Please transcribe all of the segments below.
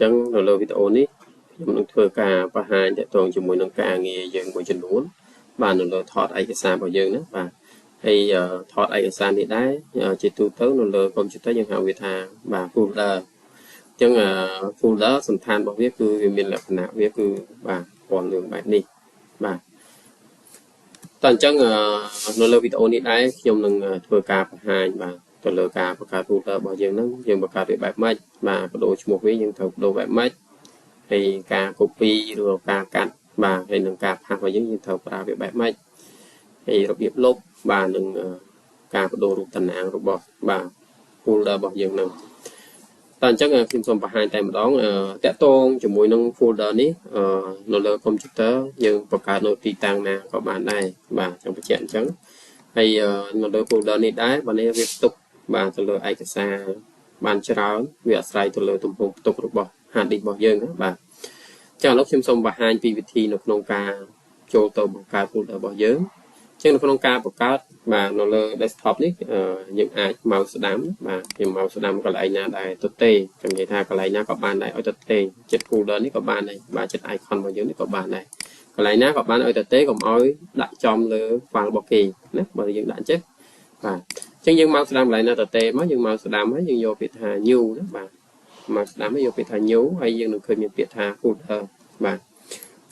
ចឹងនៅលើវីដេអូនេះខ្ញុំនឹងធ្វើការបង្ហាញទាក់ទងជាមួយនឹងការងារយើងមួយចំនួនបាននៅលើថតឯកសាររបស់យើងណាបាទហើយថតឯកសារនេះដែរជាទូទៅនៅលើកុំព្យូទ័រយើងហៅវាថាបាទ folder ចឹងfolder សន្តានរបស់វាគឺវាមានលក្ខណៈវាគឺបាទពណ៌លឿងបែបនេះបាទតើអញ្ចឹងនៅលើវីដេអូនេះដែរខ្ញុំនឹងធ្វើការបង្ហាញបាទទៅលើការបង្កើត folder របស់យើងហ្នឹងយើងបង្កើតវាបែបម៉េចបាទបដូរឈ្មោះវាយើងត្រូវបដូរបែបម៉េចហើយការ copy ឬការកាត់បាទហើយនឹងការផាសរបស់យើងត្រូវប្រើវាបែបម៉េចហើយរបៀបលុបបាទនឹងការបដូររូបតំណាងរបស់បាទ folder របស់យើងហ្នឹងតើអញ្ចឹងខ្ញុំសូមបង្ហាញតែម្ដងតាក់ទងជាមួយនឹង folder នេះនៅលើកុំព្យូទ័រយើងបង្កើតនៅទីតាំងណាក៏បានដែរបាទចង់បញ្ជាក់អញ្ចឹងហើយនៅលើ folder នេះដែរបើនេះវាផ្ទុកបាទទៅលើឯកសារបានច្រើនវាអាស្រ័យទៅលើទំហំផ្ទុករបស់ hard disk របស់យើងណាបាទចឹងឥឡូវខ្ញុំសូមបង្ហាញពីវិធីនៅក្នុងការចូលទៅបង្កើត folder របស់យើងចឹងនៅក្នុងការបង្កើតបាទនៅលើ desktop នេះយើងអាចមកស្ដាំបាទខ្ញុំមកស្ដាំកន្លែងណាដែរទៅទេខ្ញុំនិយាយថាកន្លែងណាក៏បានដែរឲ្យទៅទេចិត្ត folder នេះក៏បានដែរបាទចិត្ត icon របស់យើងនេះក៏បានដែរកន្លែងណាក៏បានឲ្យទៅទេកុំឲ្យដាក់ចំលើ file របស់គេណាបើយើងដាក់ចេះបាទអញ្ចឹងយើងមកស្ដាំកន្លែងណាទៅទេមកយើងមកស្ដាំហើយយើងយកពាក្យថា new ណាបាទមកស្ដាំហើយយកពាក្យថា new ហើយយើងនឹងឃើញមានពាក្យថា folder បាទ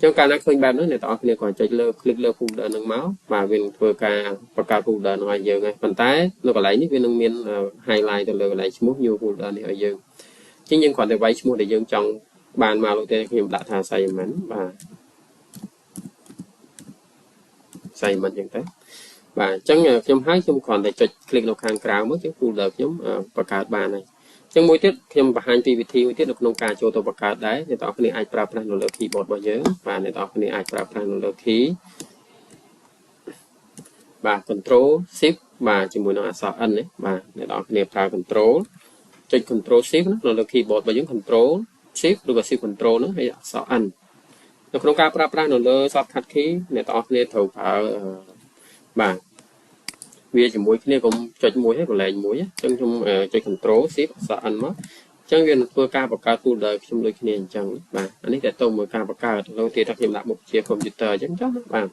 ចឹងកាលណាឃើញបែបហ្នឹងអ្នកទាំងអស់គ្នាគាត់ចុចលើ click លើ folder ហ្នឹងមកបាទវានឹងធ្វើការបង្កើត folder ហ្នឹងឲ្យយើងហើយប៉ុន្តែនៅកន្លែងនេះវានឹងមាន highlight ទៅលើកន្លែងឈ្មោះ new folder នេះឲ្យយើងចឹងយើងគ្រាន់តែវាយឈ្មោះដែលយើងចង់បានមកលោកទេខ្ញុំដាក់ថា assignment បាទ assignment ចឹងទៅបាទអញ្ចឹងខ្ញុំឲ្យខ្ញុំគ្រាន់តែចុច click នៅខាងក្រៅមកចឹង folder ខ្ញុំបង្កើតបានហើយចឹងមួយទៀតខ្ញុំបង្ហាញពីវិធីមួយទៀតនៅក្នុងការចូលទៅបង្កើតដែរអ្នកទាំងអស់គ្នាអាចប្រើប្រាស់នៅលើ keyboard របស់យើងបាទអ្នកទាំងអស់គ្នាអាចប្រើប្រាស់នៅលើ key បាទ control shift បាទជាមួយនឹងអក្សរ n នេះបាទអ្នកទាំងអស់គ្នាប្រើ control ចុច control shift នៅលើ keyboard របស់យើង control shift ឬក៏ shift control ហ្នឹងហើយអក្សរ n នៅក្នុងការប្រើប្រាស់នៅលើ shortcut key អ្នកទាំងអស់គ្នាត្រូវប្រើបាទវាជាមួយគ្នាកុំចុចមួយហើយកន្លែងមួយអញ្ចឹងខ្ញុំចុច control shift អក្សរ n មកអញ្ចឹងវានឹងធ្វើការបង្កើត folder ខ្ញុំដូចគ្នាអញ្ចឹងបាទអានេះតើតើមួយការបង្កើតលើទៀតថាខ្ញុំដាក់មុខជា computer អញ្ចឹងចុះបាទ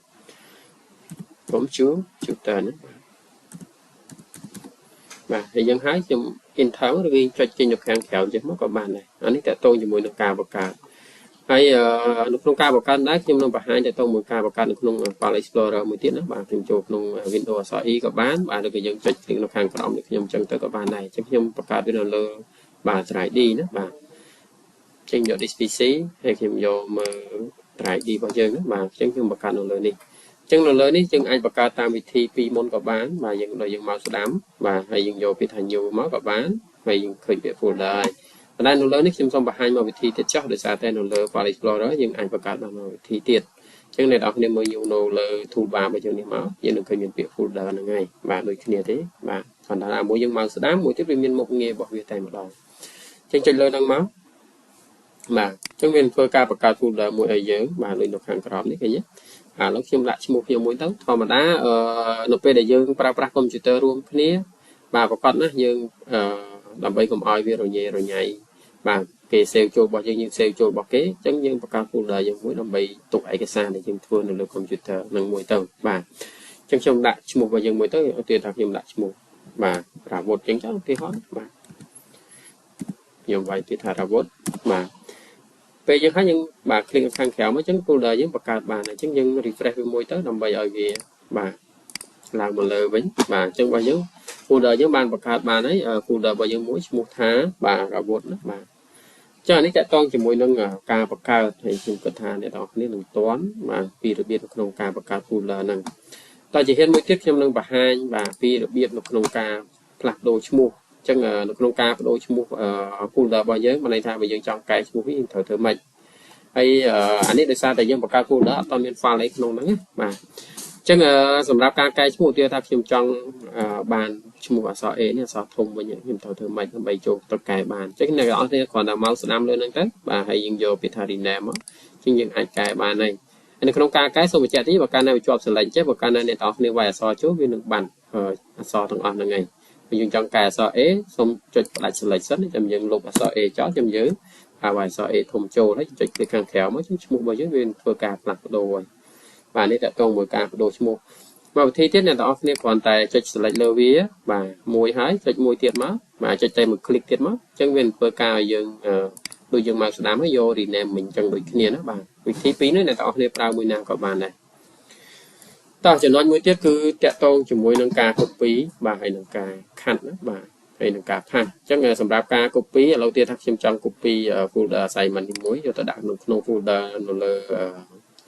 computer ណាបាទហើយយើងហើយខ្ញុំ enter ឬវិញចុចចេញទៅខាងក្រៅចេះមកក៏បានដែរអានេះតើតើជាមួយនឹងការបង្កើតហើយនៅក្នុងការបង្កើតដែរខ្ញុំនឹងបង្ហាញទៅមួយការបង្កើតនៅក្នុង File Explorer មួយទៀតណាបាទខ្ញុំចូលក្នុង Windows អក្សរ E ក៏បានបាទឬក៏យើងចុច click នៅខាងក្រោមនេះខ្ញុំអញ្ចឹងទៅក៏បានដែរអញ្ចឹងខ្ញុំបង្កើតវានៅលើបាទ 3D ណាបាទចេញយក disk PC ហើយខ្ញុំយកមើល 3D របស់យើងណាបាទអញ្ចឹងខ្ញុំបង្កើតនៅលើនេះអញ្ចឹងនៅលើនេះយើងអាចបង្កើតតាមវិធីពីមុនក៏បានបាទយើងដល់យើងមកស្ដាំបាទហើយយើងយកពាក្យថា new មកក៏បានហើយយើងឃើញពាក្យ folder ហើយប៉ុន្តែនៅលើនេះខ្ញុំសូមបង្ហាញមកវិធីទៀតចុះដោយសារតែនៅលើ File Explorer យើងអាចបង្កើតបានមកវិធីទៀតអញ្ចឹងអ្នកនរគ្នាមើលយកនៅលើ toolbar របស់យើងនេះមកយើងនឹងឃើញមានពាក្យ folder ហ្នឹងហើយបាទដូចគ្នាទេបាទប៉ុន្តែមួយយើងមកស្ដាំមួយទៀតវាមានមុខងាររបស់វាតែម្ដងអញ្ចឹងចុចលើហ្នឹងមកបាទអញ្ចឹងវានឹងធ្វើការបង្កើត folder មួយឲ្យយើងបាទដូចនៅខាងក្រោមនេះឃើញទេឥឡូវខ្ញុំដាក់ឈ្មោះខ្ញុំមួយទៅធម្មតានៅពេលដែលយើងប្រើប្រាស់កុំព្យូទ័ររួមគ្នាបាទប្រកបណាស់យើងដើម្បីកុំឲ្យវារញ៉េរញ៉ៃបាទគេ save ចូលរបស់យើង save ចូលរបស់គេអញ្ចឹងយើងបង្កើត folder យើងមួយដើម្បីទុកឯកសារដែលយើងធ្វើនៅលើកុំព្យូទ័រនឹងមួយទៅបាទអញ្ចឹងខ្ញុំដាក់ឈ្មោះរបស់យើងមួយទៅឧទាហរណ៍ថាខ្ញុំដាក់ឈ្មោះបាទរាវុធអញ្ចឹងទៅឧទាហរណ៍បាទខ្ញុំវាយពាក្យថា Ravot បាទពេលយើងហើយយើងបាទ click ខាងក្រៅមកអញ្ចឹង folder យើងបង្កើតបានអញ្ចឹងយើង refresh វាមួយទៅដើម្បីឲ្យវាបាទឡើងមកលើវិញបាទអញ្ចឹងរបស់យើង folder យើងបានបង្កើតបានហើយ folder របស់យើងមួយឈ្មោះថាបាទ Ravot ណាបាទអញ្ចឹងអានេះតកតងជាមួយនឹងការបង្កើតហើយខ្ញុំគិតថាអ្នកនរគ្នានឹងតន់បាទពីរបៀបនៅក្នុងការបង្កើត folder ហ្នឹងតើជាហេតុមួយទៀតខ្ញុំនឹងបង្ហាញបាទពីរបៀបនៅក្នុងការផ្លាស់ប្ដូរឈ្មោះអញ្ចឹងនៅក្នុងការបដូរឈ្មោះ folder របស់យើងមានន័យថាបើយើងចង់កែឈ្មោះវាយើងត្រូវធ្វើម៉េចហើយអានេះដោយសារតែយើងបង្កើត folder អត់មាន file អីក្នុងហ្នឹងណាបាទអញ្ចឹងសម្រាប់ការកែឈ្មោះឧទាហរណ៍ថាខ្ញុំចង់បានឈ្មោះអក្សរ A នេះអក្សរធំវិញខ្ញុំត្រូវធ្វើម៉េចដើម្បីចូលទៅកែបានអញ្ចឹងអ្នកនរគ្នាគ្រាន់តែមកស្ដាំលើហ្នឹងទៅបាទហើយយើងយកពាក្យថា rename មកអញ្ចឹងយើងអាចកែបានហើយនៅក្នុងការកែសូមបញ្ជាក់ទីបើកាលណាវាជាប់ select ចេះបើកាលណាអ្នកនរគ្នាវាយអក្សរចូលវានឹងបាត់អក្សរទាំងអស់ហ្នឹងហើយបើយើងចង់កែអក្សរ A សូមចុចផ្ដាច់ select សិនចាំយើងលុបអក្សរ A ចោលចាំយើង bài so e thông châu đấy chạy cái càng khéo mới chúng mua bao nhiêu viên vừa cả lạc đồ và nên đã tông một cả đồ mua và thi tiết này đó nên còn tại chạy lại lơ vía và mùi hái chạy mùi tiệt má mà chạy tay một click tiệt má chân viên vừa cả dương đôi dương màu đám mới vô thì nè mình chân đôi kia đó bạn vị thi phí nữa này đó nên ra mùi nào các bạn này ta chỉ nói mùi tiết cứ chạy tông chỉ mùi nâng ca copy và hay nâng ca khăn đó bạn hay nâng ca pha chắc là sầm đáp ca copy lâu tiên thắc xem trong copy folder xài mình muối cho ta đặt nó không folder nó là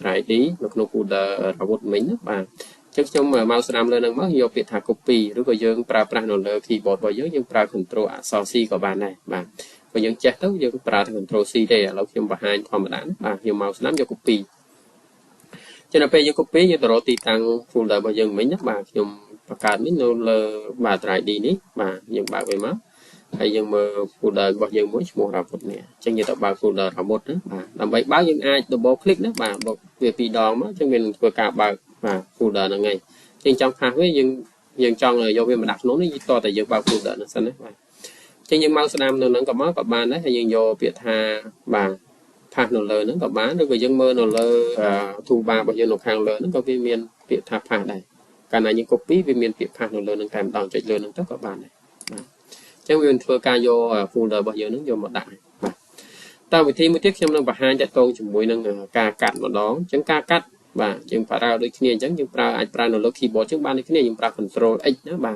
trái tí nó không folder robot mình đó bạn chắc trong mà mouse làm lên nâng mất nhiều việc thả copy rồi có dương pra nó là keyboard và dương pra control c của bạn này bạn và dương check tới dương pra control c đây là lâu khi mà hai thòm đạn bạn nhiều mouse làm cho copy cho nên bây giờ copy như rồi thì tăng folder và dương mình nhé bạn dùng và cả mình nó là bà trái đi ní mà dùng bảo về má hay dùng mà folder bao giờ mới mua ra một nè chẳng như tập bao folder ra một nữa mà làm vậy báo những ai double click đó mà về vì đó mà cho mình vừa cả bao và folder là ngay trên trong hàng với dừng trong là do mình đặt nó to tại dựng bao folder nó xanh đấy trên những mau nam nó có máu các bạn đấy hay dừng vô việt hà và pha nó lớn nó có bán được dân mơ nó lơ thu ba bao giờ nó hàng lớn nó có viên miền việt hà pha này cả này những copy viên miền việt pha nó lớn nó kèm đòn chạy lớn nó tất các bạn này chẳng nguyên thưa ca vô folder bao giờ nó vô một đại ta phải thi mới tiếp xem nó và hai chạy tôn chỉ mũi nó ca cạn một đó chẳng ca cắt và chúng phải ra đôi khi chẳng chúng ra anh ra nó lớn keyboard chúng ban cái này chúng ra control x nữa bà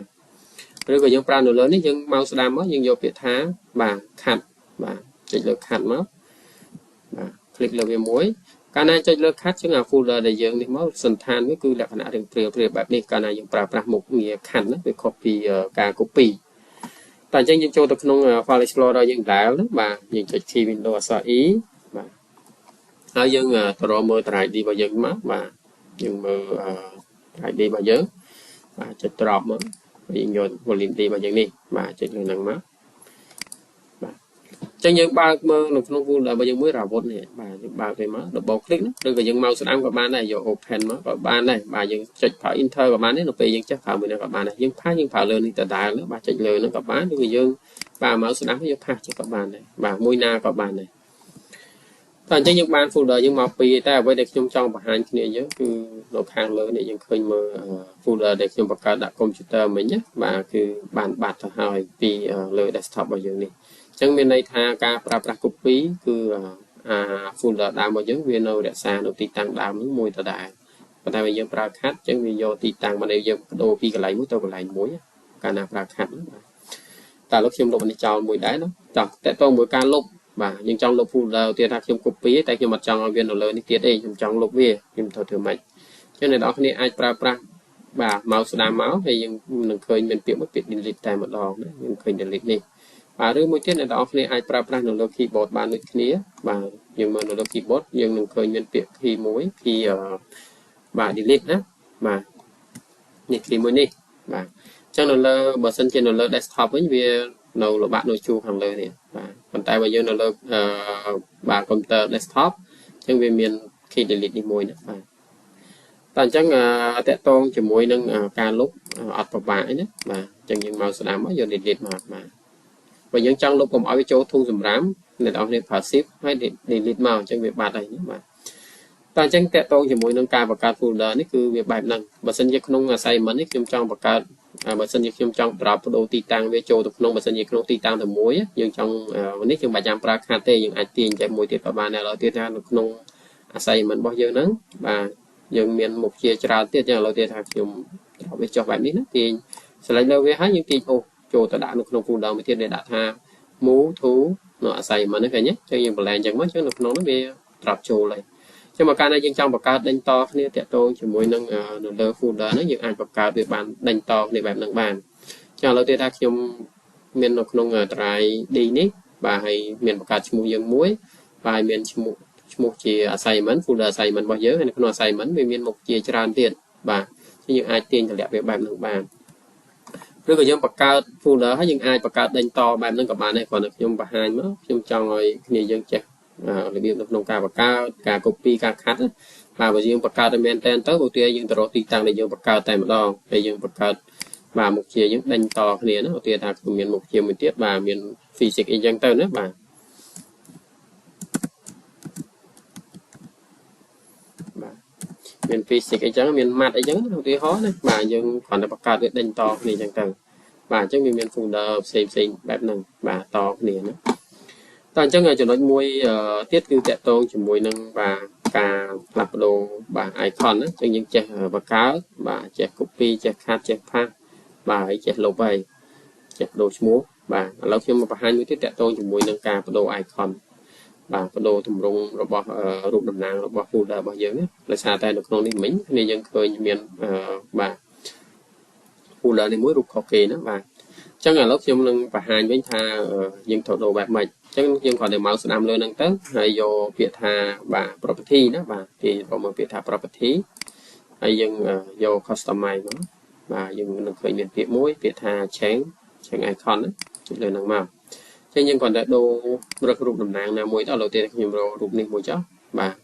rồi có chúng ra nó lớn đấy chúng mouse đam mất nhưng vô việt thá và khăn và chạy lực khăn mất click là về muối cái này chạy lực khát chứ là folder để dựng thì mất sần than mới cứ là khả năng được priệpแบบนี้cái này chúng ra một nghĩa khăn đó về copy cả copy tại chân những chỗ tập nông file explorer những đảo đó và những chạy khi Windows sở ý và ở dân thợ mơ tại đi vào dân mất và nhưng mơ tại đi vào giới và chạy drop mất vì nhồn volume đi vào dân đi và chạy lên năng mất chân những ba mơ nó không vui là bao giờ mới rào vốn này và ba cái mất double click đó đừng có dân mau sẽ của bạn này rồi open mất của bạn này và những chạy phải inter của bạn ấy nó về những chắc phải mình là các bạn này những phá những phải lên thì tại đại nữa và chạy lời nó các bạn đừng có dân và máu sẽ với pha cho các bạn này và môi na các bạn này toàn cho những bạn folder những màu pi ta với để trong và hai cái này nhớ cứ nó hàng lớn để những khơi mơ folder để trong bậc cả đặt computer mình nhé và cứ bản bạt hỏi vì lời desktop bao giờ này chẳng bên đây tha ca pra copy cứ folder đam bao giờ viên đâu để xa đầu tiên tăng đam những môi tờ đại và tại bây giờ pra khác chẳng vì do thì tăng mà đây giờ đồ pi cái lấy mũi tôi cái lấy mũi cả nào pra khác ta lúc xem đồ mình cho mũi đáy đó tập tại tôi mũi ca lúc và nhưng trong lục folder tiền ta xem copy tại khi mặt trong viên nó lớn thì tiết đây trong lục về nhưng thôi thử mạnh cho nên đó cái này ai pra và mouse đam máu thì nhưng mình khơi mình tiệm mất việc delete tại một đòn đấy nhưng khơi delete đi và rồi một tiết này đó cái này ai pra nó lục keyboard bàn được kia và nhưng mà nó lục keyboard nhưng mình khơi mình tiệm khi mối khi và delete đó mà nhịp khi mới đi và cho nên là bờ sân trên nó là desktop với việc nào là bạn nội chu hàng lời này và còn tại bây giờ nó là bà computer desktop trong về miền khi delete đi môi nữa và toàn chắc tệ tôn chỉ môi nâng ca lúc ọt vào bãi nữa và chẳng những màu sẽ làm bao giờ delete mà và những trong lúc còn ở cái chỗ thu dùm rám này đó nên phải ship hay delete màu trong việc bạn này nữa mà toàn chắc tệ tôn chỉ môi nâng ca và ca folder này cứ việc bài nâng và sân dịch không xây mấn ấy trong và ca mà sân dịch trong drop đồ ti tăng về chỗ thuộc nông mà sân dịch không ti tăng từ muối nhưng trong vấn trong bài giảng pra kt những ai tiền chạy muối tiệt các bạn này là tiệt ra được nông xây mình bao giờ nắng và dừng miền một chia ra tiệt cho là tiệt hạt dùng về cho bạn biết thì sẽ lấy đâu về hết những tiền ô chỗ ta đã được nông phù đầu mới tiệt để đạt ha mú thú nó xây mà nó phải nhé cho những lần chẳng mất cho được nó về drop chỗ này nhưng mà cái này trong bậc cao đánh to nên tiệt tôi chỉ muốn nâng nâng folder nó những ảnh bậc cao về bàn đánh to để bạn nâng bàn cho lâu tiệt ra trong miền nông nông trái đi nít và hay miền bậc cao chỉ muốn dân muối và miền một chỉ xây mấn folder xây mấn bao giờ hay nó xây mấn về miền một chỉ tràn tiền và những ai tiền thì đẹp về bạn nâng bàn rồi cái những bậc cao folder hay những ai bậc cao đánh to bạn nâng các bạn này còn được trong bậc hai nữa trong rồi người dân chạy để biết được nông ca và ca copy ca khát và bây giờ bậc cao thì men tên tới một tia những tờ ti tăng để dùng bậc cao tại một đo để dùng bậc cao và một chia những đánh to cái này nó tia ta miền một chia một tiết và miền physics in dân tới nữa và មាន physics អីចឹងមាន math អីចឹងឧទាហរណ៍ណាបាទយើងគ្រាន់តែបង្កើតវាដេញតគ្នាចឹងទៅបាទអញ្ចឹងវាមាន folder ផ្សេងបែបហ្នឹងបាទតគ្នាណាតោះអញ្ចឹងចំណុចមួយទៀតគឺតកតងជាមួយនឹងបាទការផ្លាស់ប្ដូរបាទ icon ណាអញ្ចឹងយើងចេះបង្កើតបាទចេះ copy ចេះ cut ចេះ paste បាទហើយចេះលុបហើយចេះបដូរឈ្មោះបាទឥឡូវខ្ញុំមកបង្ហាញមួយទៀតតកតងជាមួយនឹងការបដូរ icon បាទបដូរទម្រង់របស់រូបតំណាងរបស់ folder របស់យើងណាដោយសារតែនៅក្នុងនេះមិញគ្នាយើងឃើញមានបាទ folder នេះមួយរូបខុសគេណាបាទអញ្ចឹងឥឡូវខ្ញុំនឹងបង្ហាញវិញថាយើងត្រូវដូរបែបម៉េចអញ្ចឹងយើងគ្រាន់តែមកស្ដាំលើហ្នឹងទៅហើយយកពាក្យថាបាទ property ណាបាទគេบอกមកពាក្យថា property ហើយយើងយក customize មកបាទយើងនឹងឃើញមានពាក្យមួយពាក្យថា change icon ណាចុចលើហ្នឹងមកចឹងយើងគ្រាន់តែដូររករូបតំណាងណាមួយទៅឥឡូវទៀតខ្ញុំរករូបនេះមួយចុះបាទ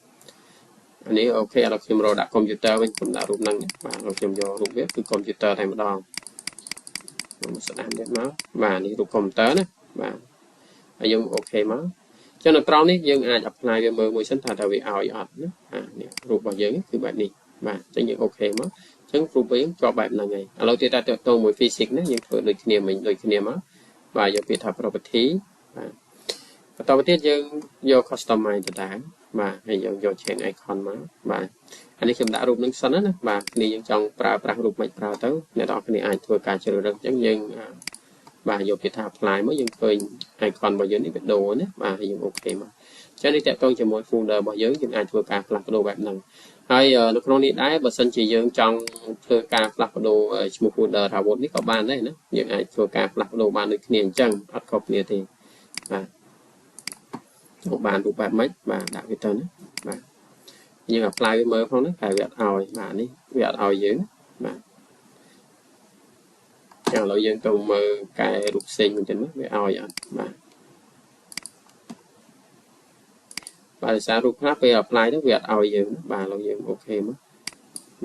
អានេះអូខេឥឡូវខ្ញុំរកដាក់កុំព្យូទ័រវិញខ្ញុំដាក់រូបហ្នឹងបាទឥឡូវខ្ញុំយករូបវាគឺកុំព្យូទ័រតែម្ដងខ្ញុំស្ដាប់ទៀតមកបាទនេះរូបកុំព្យូទ័រណាបាទហើយយើងអូខេមកចឹងនៅក្រោមនេះយើងអាច apply វាមើលមួយសិនថាតើវាឲ្យអត់ណានេះរូបរបស់យើងគឺបែបនេះបាទចឹងយើងអូខេមកចឹងរូបយើងជាប់បែបហ្នឹងហើយឥឡូវទៀតតែតទៅមួយ physics ណាយើងធ្វើដូចគ្នាមិញដូចគ្នាមកបាទយកពាក្យថា property បាទបន្តទៅទៀតយើងយក customize ទៅដែរបាទហើយយើងយក change icon មកបាទអានេះខ្ញុំដាក់រូបនឹងសិនណាបាទគ្នាយើងចង់ប្រើប្រាស់រូបមិនប្រើទៅអ្នកនរគ្នាអាចធ្វើការជ្រើសរើសអញ្ចឹងយើងបាទយកពាក្យថា apply មកយើងឃើញ icon របស់យើងនេះវាដូរណាបាទហើយយើងអូខេមកចឹងនេះតកតងជាមួយ folder របស់យើងអាចធ្វើការផ្លាស់ប្ដូរបែបហ្នឹងហើយនៅក្នុងនេះដែរបើសិនជាយើងចង់ធ្វើការផ្លាស់ប្ដូរឈ្មោះ folder ថាវុធនេះក៏បានដែរណាយើងអាចធ្វើការផ្លាស់ប្ដូរបានដូចគ្នាអញ្ចឹងអត់ខុសគ្នាទេបាទចូលបានរូបបែបម៉េចបាទដាក់វាទៅណាបាទយើង apply វាមើលផងហ្នឹងតែវាអត់ឲ្យបាទនេះវាអត់ឲ្យយើងបាទចឹងឥឡូវយើងទៅមើលកែរូបផ្សេងវិញទៅវាឲ្យអត់បាទបាទដោយសាររូបខ្លះពេល apply ទៅវាអត់ឲ្យយើងបាទឥឡូវយើងអូខេមក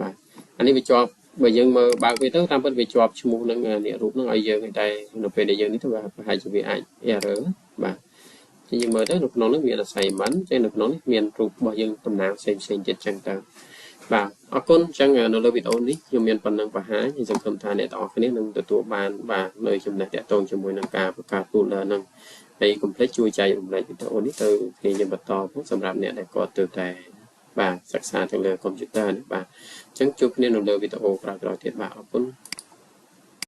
បាទអានេះវាជាប់បើយើងមើលបើកវាទៅតាមពិតវាជាប់ឈ្មោះនឹងនេះរូបនឹងឲ្យយើងតែនៅពេលដែលយើងនេះទៅប្រហែលជាវាអាច error បាទយើងមើលទៅនៅក្នុងនោះមាន assignment ចឹងនៅក្នុងនេះមានរូបរបស់យើងតំណាងផ្សេងទៀតចឹងទៅបាទអរគុណចឹងនៅលើវីដេអូនេះខ្ញុំមានប៉ុណ្ណឹងបង្ហាញហើយសង្ឃឹមថាអ្នកទាំងអស់គ្នានឹងទទួលបានបាទនៅចំណេះទាក់ទងជាមួយនឹងការបង្កើត folder នឹងហើយកុំភ្លេចជួយចែករំលែកវីដេអូនេះទៅគ្នាយើងបន្តផងសម្រាប់អ្នកដែលគាត់ទៅតែបាទសិក្សាទៅលើកុំព្យូទ័រនេះបាទអញ្ចឹងជួបគ្នានៅលើវីដេអូក្រោយៗទៀតបាទអរគុណ